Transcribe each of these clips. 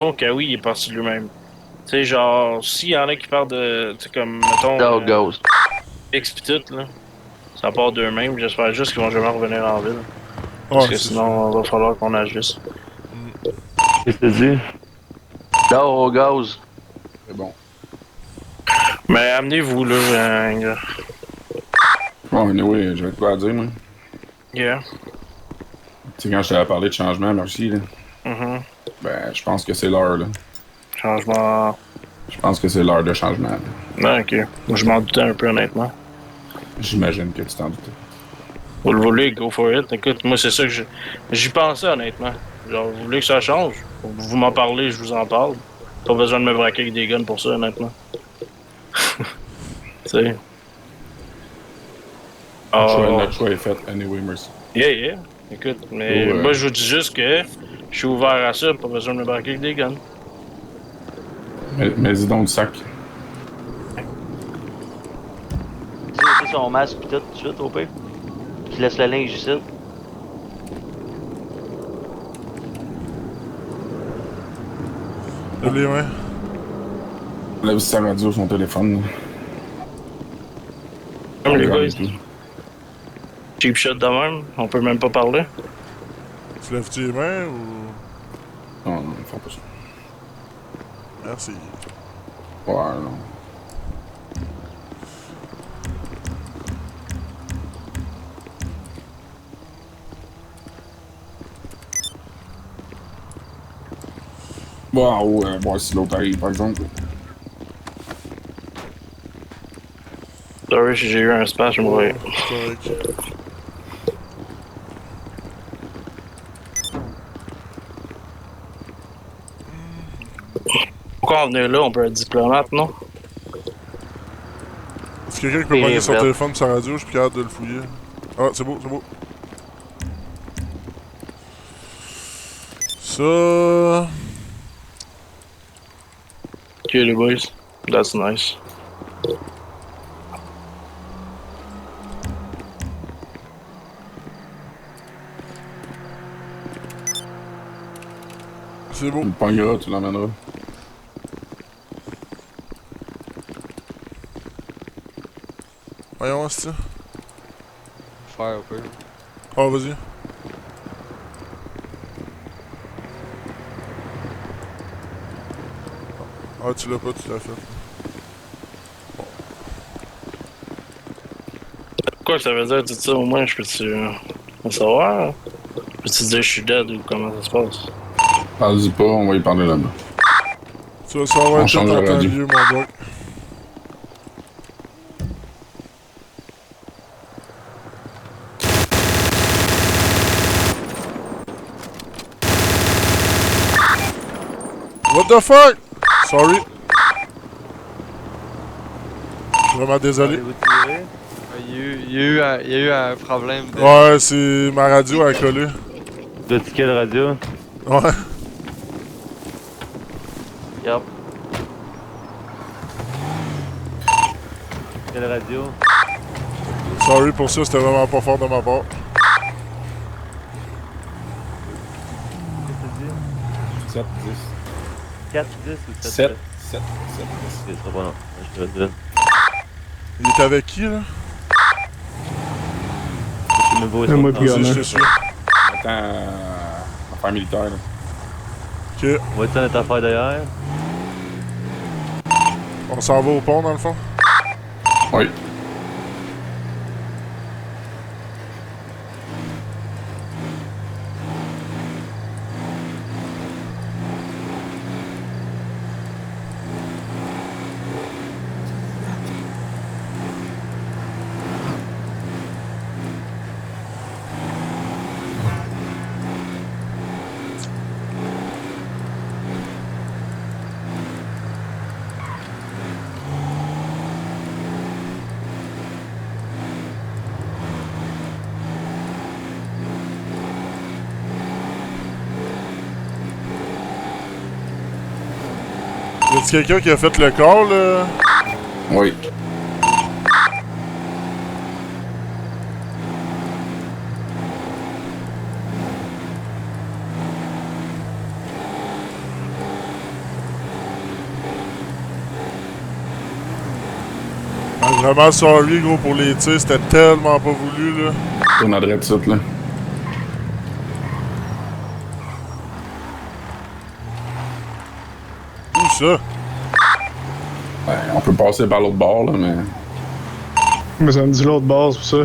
Donc, oui, il est parti de lui-même. Tu sais, genre, s'il y en a qui parlent de, tu sais, comme, mettons, Dog Ghost. X pis tout, là, ça part d'eux-mêmes, j'espère juste qu'ils vont jamais revenir en ville. Parce Ah, que c'est sûr. sinon, il va falloir qu'on agisse. Qu'est-ce que tu dis? Dog au gaz. C'est bon. Mais amenez-vous, là, Bon, anyway, j'avais de quoi à dire, moi. yeah. Tu sais, quand je t'avais parlé de changement, merci, là. Mhm. Ben, je pense que c'est l'heure, là. Changement. Je pense que c'est l'heure de changement, là. Ah, ok. Moi, je m'en doutais un peu, honnêtement. J'imagine que tu t'en doutais. Vous le voulez, go for it. Écoute, moi, c'est ça que j'y pensais, honnêtement. Genre, vous voulez que ça change? Vous m'en parlez, je vous en parle. Pas besoin de me braquer avec des guns pour ça, honnêtement. Tu sais. Ah, Notre choix est fait, anyway, merci. yeah, yeah. Écoute, mais moi, je vous dis juste que je suis ouvert à ça, pas besoin de me braquer avec des guns. Mais dis donc du sac. Tu sais son masque pis tout de suite, au pire. Tu laisses le linge ici. Lève les mains. Lève sa radio, son téléphone, là. Comme les Regarde boys, et tout. cheap shot de même, on peut même pas parler. Tu lèves-tu les mains ou. Non, non, faut pas ça. Merci. Ouais, non. Bon, ouais, voir si l'autre arrive, par exemple. Sorry si j'ai eu un splash, moi. C'est correct. Pourquoi en venir là, on peut être diplomate, non? Est-ce que quelqu'un qui peut Et pogner son Brett. téléphone sur sa radio? Je suis plus capable de le fouiller. Ah, c'est beau, c'est beau. Ça. Ok, les boys. That's nice. C'est beau. Tu le pogneras, tu l'emmèneras. Voyons, c'est ça. Faire un peu. Ah, vas-y. Ah, tu l'as pas, tu l'as fait. Quoi ça veut dire tout ça? Au moins, je peux-tu le savoir? Peux-tu dire je suis dead ou comment ça se passe? Parle-y pas, on va y parler là-bas. Tu vas savoir On tout change en la temps radio. lieu, mon boy. What the fuck? Sorry. Vraiment désolé. Allez-vous tirer? Il y a eu un problème de. Ouais, c'est ma radio à coller. De quelle radio? Ouais. Yup. Quelle radio? Sorry pour ça, c'était vraiment pas fort de ma part. Qu'est-ce que tu dis? 7, 10. 4, 10 ou 7? 7, 7, 7, C'est pas bon. Je te le dis. Il est avec qui, là? C'est nouveau. Moi, puis Vas-y, Gunner. je te suis. Attends, affaire militaire, là. Ok. Vois-tu notre affaire derrière? On s'en va au pont, dans le fond? Oui. Y a-t-il quelqu'un qui a fait le call, là? Oui. Vraiment sorry, gros, pour les tirs. C'était tellement pas voulu, là. Tourne à droite, ça, là. Où ça? Ouais, on peut passer par l'autre bord, là, mais... Mais ça me dit l'autre base pour ça.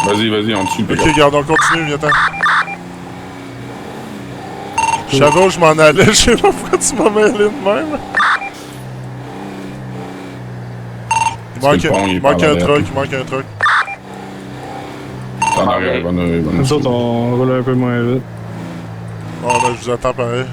Vas-y, on tue le Ok, pick-up. garde, on continue, viens-t'en. Je savais où je m'en allais, je sais pas pourquoi tu m'as mêlé de même. Il manque un truc. T'en arrière, va Nous autres, on roule un peu moins vite. Bon, ben, je vous attends pareil.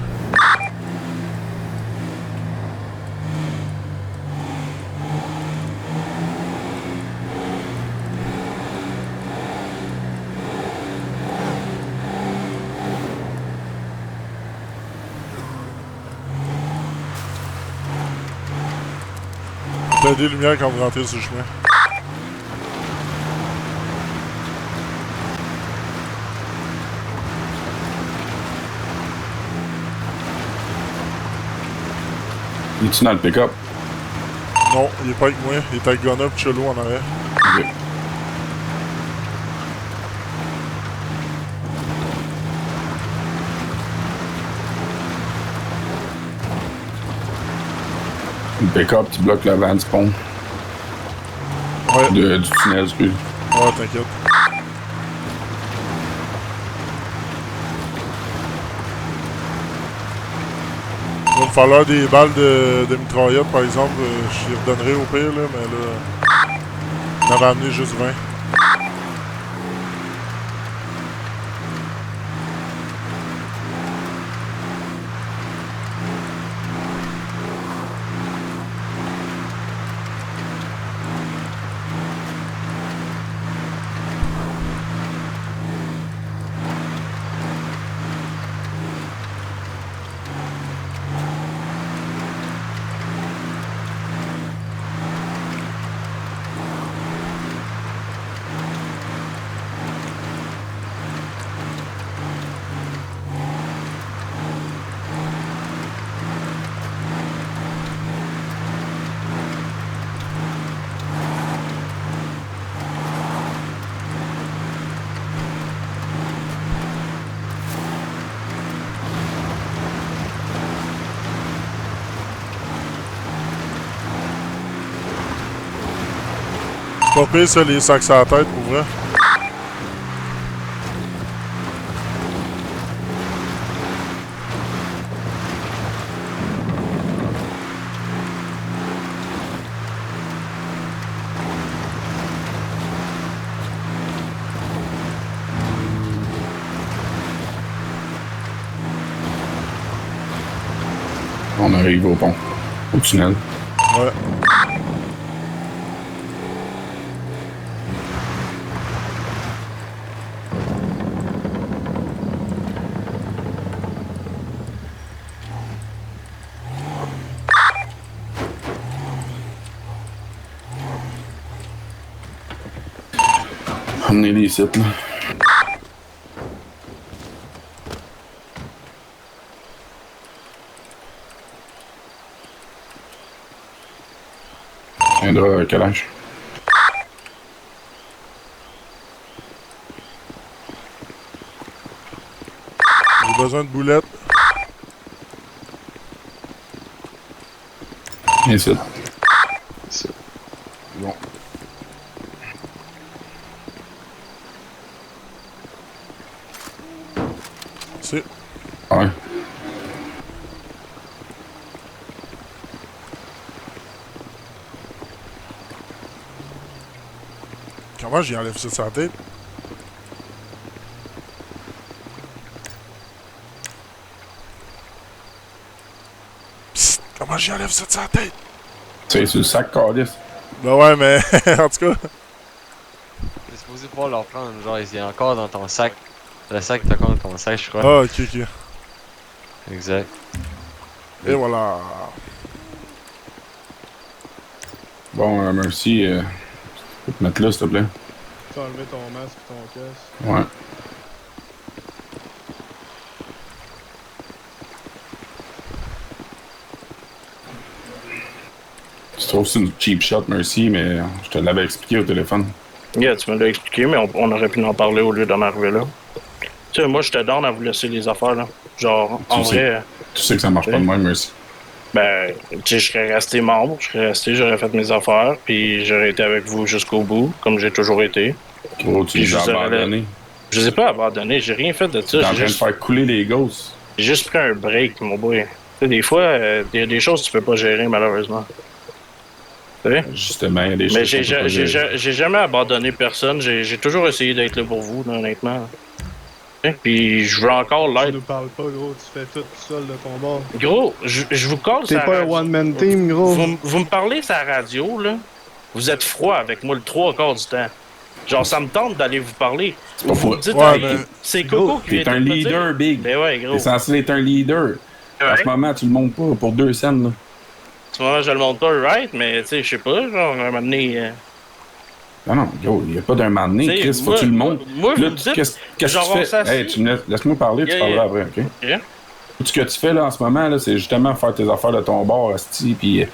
T'as des lumières quand vous rentrez sur le chemin. Il est-tu dans le pick-up? Non, il est pas avec moi. Il est avec Gunner et Chelo en arrière. Ok. Le pick-up, tu bloques l'avant du pont. Ouais, Du tunnel, excuse. ouais, t'inquiète. Il va me falloir des balles de mitraillette, par exemple. Je les redonnerai au pire, là, mais là... On avait amené juste 20. C'est pas pire, ça, les sacs à la tête, pour vrai. On arrive au pont. Au tunnel. Ouais. Emmener des sites, là. Viendra à quel âge? J'ai besoin de boulettes. Ici. Bon. C'est... Ouais. Comment j'y enlève ça de sa tête? Psst, comment j'y enlève ça de sa tête? Tu sais, c'est le sac calice. Ben ouais, mais en tout cas... T'es supposé pouvoir leur prendre, genre, il est encore dans ton sac. Le sac est encore dans ton sac, je crois. Ah, ok. Exact. Et voilà. Bon, merci. Tu peux te mettre là, s'il te plaît. Tu as enlevé ton masque et ton casque. Ouais. C'est aussi une cheap shot, merci, mais je te l'avais expliqué au téléphone. Yeah, tu me l'as expliqué, mais on aurait pu en parler au lieu d'en arriver là. Tu sais, moi, j'étais down à vous laisser les affaires, là. Genre, en vrai, Tu sais que ça marche pas de même, merci. ben, tu sais, je serais resté membre, j'aurais fait mes affaires, puis j'aurais été avec vous jusqu'au bout, comme j'ai toujours été. Gros, tu Puis les je as vous aurais- abandonnés. Je les ai pas abandonnés, j'ai rien fait de ça. T'es en train J'ai de juste, faire couler les gosses. j'ai juste pris un break, mon boy. Tu sais, des fois, il y a des choses que tu peux pas gérer, malheureusement. Tu sais? Justement, il y a des Mais choses qu'on peut pas gérer. j'ai jamais abandonné personne. J'ai toujours essayé d'être là pour vous, là, honnêtement. Puis je veux encore Tu l'aide. nous parles pas, gros. Tu fais tout seul de ton bord. Gros, je vous colle T'es ça. pas un one-man team, gros. Vous me parlez sur la radio, là. Vous êtes froid avec moi le 3/4 du temps. Genre, ça me tente d'aller vous parler. C'est pas Vous fou. me dites, Ouais, hey, mais- c'est Coco qui vient T'es un de me leader, dire. Big. Ben ouais, gros. T'es censé être un leader. En Ouais. ce moment, tu le montes pas pour 2 cents, là. En ce moment, je le montre pas, right? Mais tu sais, je sais pas, genre, à un moment donné. Non, gros, il n'y a pas d'un moment donné. T'sais, Chris, faut moi- que tu le montes. moi, vous Là, me dites, qu'est-ce que genre, tu on fais? s'assit. Hey, laisse-moi parler, tu Yeah, parleras yeah. après, ok? Yeah. Tout ce que tu fais là en ce moment, là, c'est justement faire tes affaires de ton bord, asti, puis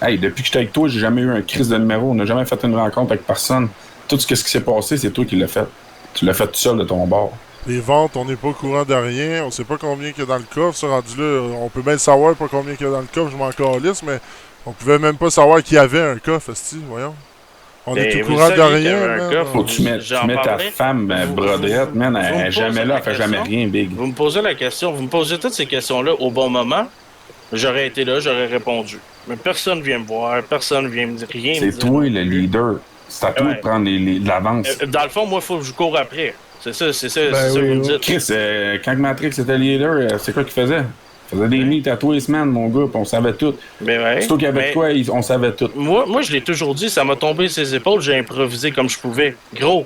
hey, depuis que j'étais avec toi, j'ai jamais eu un crise de numéro, on n'a jamais fait une rencontre avec personne. Tout ce qui s'est passé, c'est toi qui l'as fait. Tu l'as fait tout seul de ton bord. Les ventes, on n'est pas au courant de rien. On sait pas combien qu'il y a dans le coffre. Ça, rendu là, on peut bien savoir pas combien qu'il y a dans le coffre, je m'en calisse, mais on pouvait même pas savoir qu'il y avait un coffre, esti, voyons. On est Ben, au vous courant de saviez qu'il y rien, avait un man. coffre. Faut que tu mettes J'en ta parlais. femme, Vous- brodette, man, vous me elle est jamais posez là, la elle fait jamais question. rien, Big. Vous me posez la question, vous me posez toutes ces questions-là au bon moment, j'aurais été là, j'aurais répondu. Mais personne vient me voir, personne vient me dire rien. me C'est dire. toi le leader. C'est à toi Ouais. de prendre de l'avance. Dans le fond, moi, il faut que je cours après. C'est ça, c'est ça, Ben c'est ça que oui, vous me oui. dites. Chris, quand Matrix était leader, c'est quoi qu'il faisait? Il faisait des meets à tous les semaines, mon gars, pis on savait tout. Ben ouais. C'est toi qui avec Mais toi, on savait tout. moi, je l'ai toujours dit, ça m'a tombé ses épaules, j'ai improvisé comme je pouvais. Gros,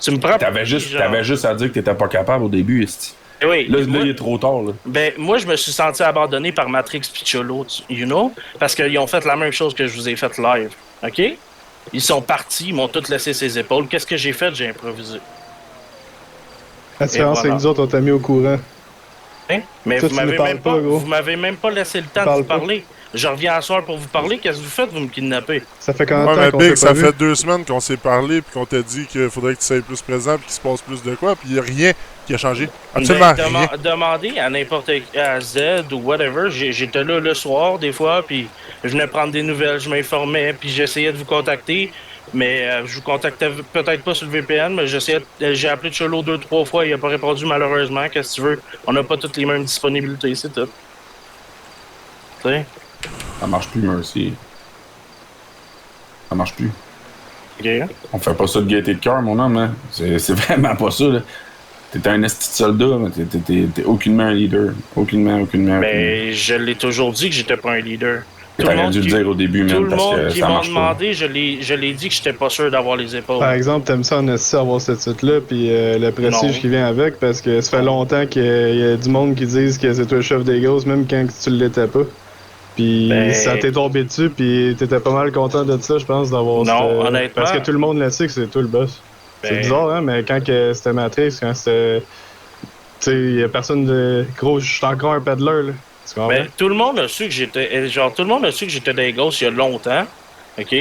tu me prends T'avais juste, genre. t'avais juste à dire que t'étais pas capable au début, esti. Eh oui, Là, moi, il est trop tard, là. ben, moi, je me suis senti abandonné par Matrix Picholo, you know? Parce qu'ils ont fait la même chose que je vous ai fait live. OK? Ils sont partis, ils m'ont tous laissé ses épaules. Qu'est-ce que j'ai fait? J'ai improvisé. La différence, c'est voilà. que nous autres, on t'a mis au courant. Hein? Mais Ça, vous tu nous m'avez parles même pas, pas, gros. vous m'avez même pas laissé le temps de Parle vous pas. parler. Je reviens à soir pour vous parler. Qu'est-ce que vous faites? Vous me kidnappez. Ça fait combien Ouais, de mais temps qu'on Big, t'a ça pas vu? fait 2 semaines qu'on s'est parlé puis qu'on t'a dit qu'il faudrait que tu sois plus présent puis qu'il se passe plus de quoi, puis il n'y a rien qui a changé. Absolument Ben, rien. demandez à n'importe à Z ou whatever. J'étais là le soir, des fois, puis je venais prendre des nouvelles, je m'informais, puis j'essayais de vous contacter. Mais je vous contactais peut-être pas sur le VPN, mais j'ai appelé Cholo 2-3 fois, il a pas répondu malheureusement. Qu'est-ce que tu veux? On n'a pas toutes les mêmes disponibilités, c'est tout. Tu sais? Ça marche plus, merci. Ça marche plus. OK. On fait pas ça de gaieté de cœur, mon homme, hein. C'est vraiment pas ça, là. T'es un esti de soldat, mais t'es aucunement un leader. Aucunement. Ben, je l'ai toujours dit que j'étais pas un leader. Tout le T'aurais monde dû le qui, dire au début, tout même, le parce monde que qui ça m'a marche pas. demandé, je l'ai dit que j'étais pas sûr d'avoir les épaules. Par exemple, t'aimes ça en esti avoir ce titre-là, puis le prestige Non. qui vient avec, parce que ça fait longtemps qu'il y a du monde qui disent que c'est toi le chef des gosses, même quand tu l'étais pas. Puis Ben- ça t'est tombé dessus, puis t'étais pas mal content de ça, je pense, d'avoir Non, honnêtement. Parce que tout le monde le sait que c'est toi le boss. C'est Ben- bizarre, hein, mais quand que c'était Matrix, quand c'était... Tu sais, y a personne de... Gros, je suis encore un peddler, là. Tu comprends? Ben, tout le monde a su que j'étais. Genre, tout le monde a su que j'étais des gosses il y a longtemps. OK?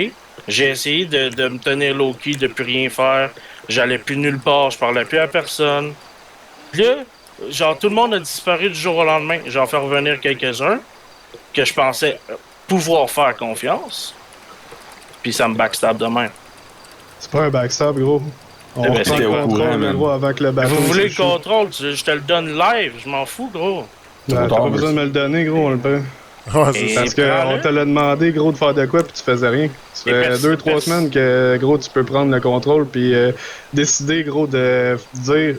J'ai essayé de me tenir low-key, de plus rien faire. J'allais plus nulle part, je parlais plus à personne. Puis là, genre, tout le monde a disparu du jour au lendemain. J'en fais revenir quelques-uns que je pensais pouvoir faire confiance. Puis ça me backstab de même. C'est pas un backstab, gros. On ben, reprend c'était le au courant, contrôle, man. gros, avant que le bateau... Vous voulez le se chute. contrôle, je te le donne live, je m'en fous, gros. Ben, Trop t'as tard, pas besoin de me le donner, gros, on le prend. Ouais, c'est Et- ça. Parce prends-le. qu'on te l'a demandé, gros, de faire de quoi, puis tu faisais rien. Ça Et fait 2-3 semaines que, gros, tu peux prendre le contrôle, puis décider, gros, de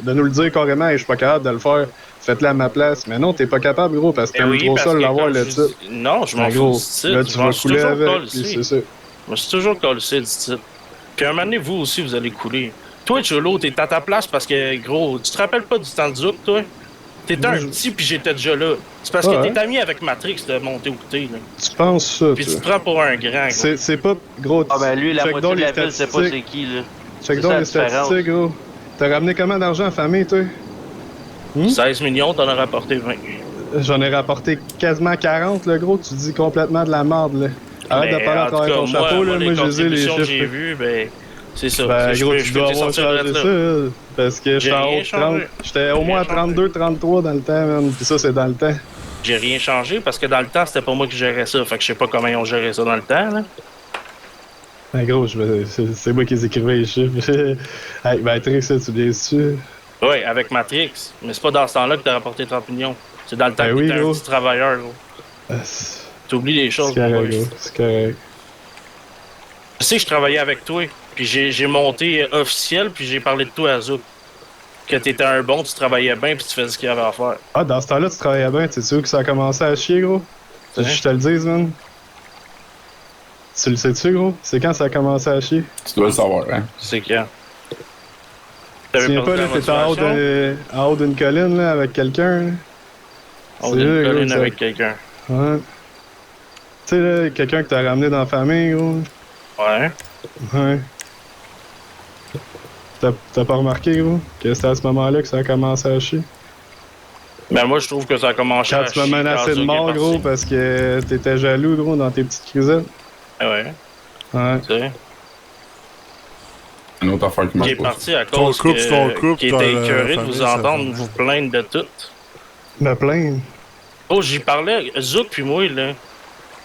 nous le dire carrément, et je suis pas capable de le faire. Faites-le à ma place. Mais non, t'es pas capable, gros, parce que Eh t'aimes oui, trop parce ça, que l'avoir, comme le je titre. dis- Non, je m'en Mais fous gros, du titre. là, Je tu m'en vas suis couler toujours avec, collé, puis si. c'est ça. Je me suis toujours collé du titre. Puis un moment donné, vous aussi, vous allez couler. Toi, Cholo, t'es à ta place parce que, gros, tu te rappelles pas du temps de Zouk, toi? T'étais un petit, puis j'étais déjà là. C'est parce que Ouais. t'es ami avec Matrix de monter où t'es, là. Tu penses ça, Puis tu tu te prends pour un grand, gros. C'est pas, gros, Ah ben lui, la check moitié donc de la les ville sait pas statistiques. c'est qui, là. Check c'est donc ça, les la différence. statistiques, gros. T'as ramené combien d'argent en famille, toi? 16 millions, t'en as rapporté 20. J'en ai rapporté quasiment 40, le gros. Tu dis complètement de la merde, là. Arrête de Mais, parler en à tout travers cas, ton chapeau, là. Moi, je les ai, les contributions que j'ai chiffres. vues, ben, c'est ça. Ben, Je gros, peux- tu je dois peux avoir sortir de changé là. ça, là, parce que J'ai j'étais en rien haut de 30. changé. J'étais au J'ai moins à rien changé. 32, 33 dans le temps, man. Pis ça, c'est dans le temps. J'ai rien changé parce que dans le temps, c'était pas moi qui gérais ça. Fait que je sais pas comment ils ont géré ça dans le temps, là. Ben, gros, c'est moi qui les écrivais, les chiffres. Hey, ben, Trix, ça, tu viens dessus? Oui, avec Matrix. Mais c'est pas dans ce temps-là que t'as rapporté 30 millions. C'est dans le temps Ben que oui, t'étais un gros. petit travailleur, gros. T'oublies les choses, C'est mon correct, boy. gros. C'est correct. Je sais que je travaillais avec toi, puis j'ai monté officiel, puis j'ai parlé de toi à Zouk. Que t'étais un bon, tu travaillais bien, puis tu faisais ce qu'il y avait à faire. Ah, dans ce temps-là, tu travaillais bien. Tu sais où que ça a commencé à chier, gros? Ouais. Je te le dise, man. Tu le sais-tu, gros? C'est quand ça a commencé à chier? Tu dois le savoir, hein. C'est quand? Tu te souviens pas, là, t'étais en haut d'une colline, là, avec quelqu'un, là? On C'est est vrai, une gros, colline ça- avec quelqu'un. Ouais. Tu sais, là, quelqu'un que t'as ramené dans la famille, gros. Ouais. Ouais. T'as pas remarqué, gros, que c'était à ce moment-là que ça a commencé à chier? Ben moi, je trouve que ça a commencé Quand à tu m'as chier menacé quand de Zouk est mort, parti. gros, parce que t'étais jaloux, gros, dans tes petites crisettes. Ouais, Ouais. tu sais. Une autre affaire qui Il marche est pas. parti à Ton cause couple, c'est ton couple, qu'il t'as était la écœuré de famille, vous sa entendre famille. vous plaindre de tout. Me plaindre. Oh, j'y parlais, Zouk puis moi, là,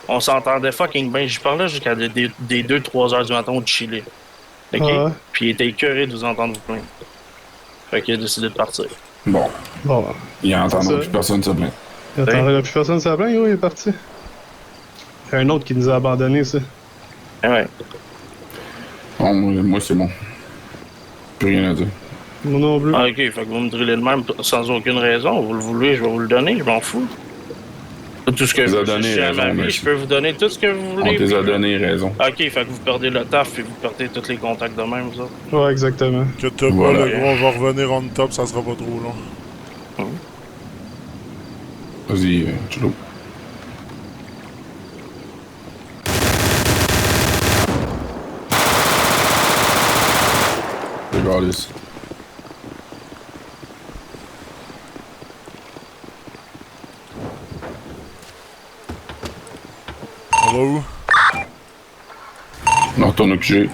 on s'entendait fucking bien. J'y parlais jusqu'à des 2-3 heures du matin au Chili. OK? Ah ouais. Puis il était écœuré de vous entendre vous plaindre. Fait qu'il a décidé de partir. Bon, Bon, il entendra Ça. plus personne se plaindre. il attendrait plus personne sa plainte, gros, il est parti. Il y a un autre qui nous a abandonnés, ça. Eh ouais. Bon, moi c'est bon. Plus rien à dire. Moi non plus. Ah, OK, fait que vous me drillez de même sans aucune raison. Vous le voulez, je vais vous le donner, je m'en fous. Tout ce que On je les a veux, donné si je suis à raison, ma vie, merci. je peux vous donner tout ce que vous On voulez. te les a donné raison. OK, fait que vous perdez le taf puis vous perdez tous les contacts de même, vous autres. Ouais, exactement. Que t'as Voilà. pas, le gros, on va revenir on top, ça sera pas trop long. Vas-y, Chilo. Regardez. On va où? On retourne au QG.